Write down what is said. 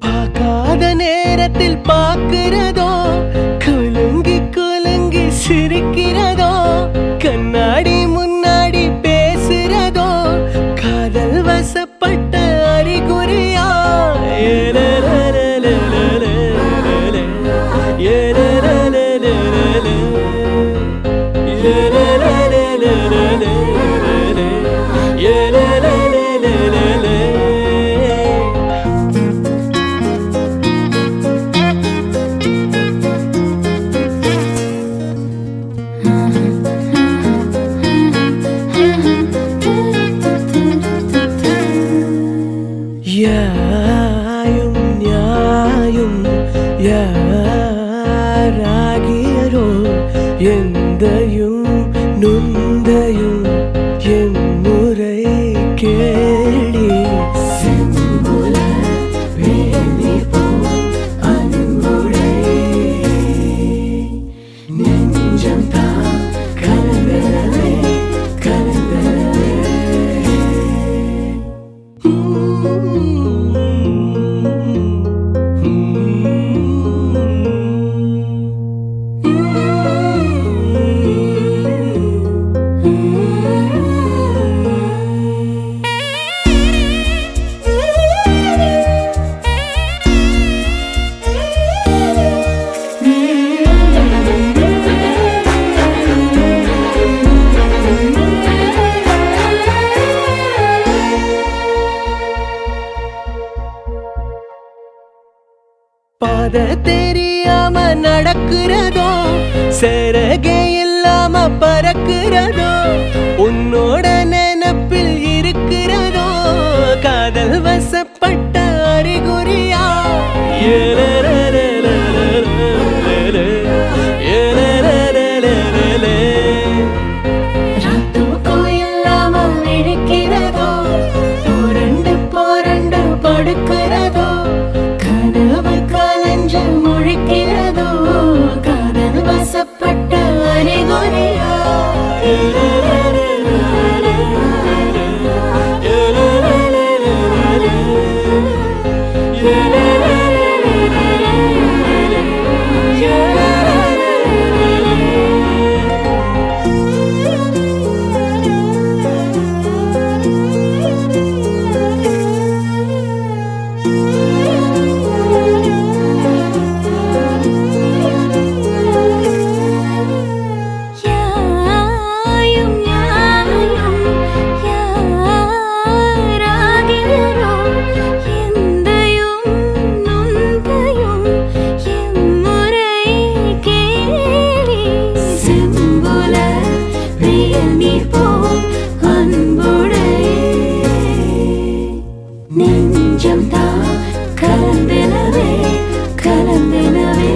பார்க்காத நேரத்தில் பார்க்கிறதோ, குலுங்கி குலுங்கி சிரிக்கிறதோ, கண்ணாடி முன்னாடி பேசுறதோ, காதல் வசப்பட்ட அறிகுறியா? யாயும் நியாயும் யாராகியரோ, எந்தையும் நுந்தையும் என் முறை கேளி. செம்புல வேலி போல் அன்புடை நெஞ்சம் தான் கலந்தரவே கலந்தரவே. பாத தெரியாம நடக்கிறதோ, சிறகே இல்லாம பறக்கிறதோ, உன்னோட நினைப்பில் இருக்கிறதோ, காதல் வசப்பட்ட அறிகுறியா? ராத்தூக்கம் இல்லாம விழிக்கிறதோ, புரண்டு புரண்டு படுக்கிறதோ, கனவு கலஞ்சு முழிக்கிறதோ, காதல் வசப்பட்ட அறிகுறியா? நெஞ்சம் தான் கலந்தெனவே கலந்தெனவே.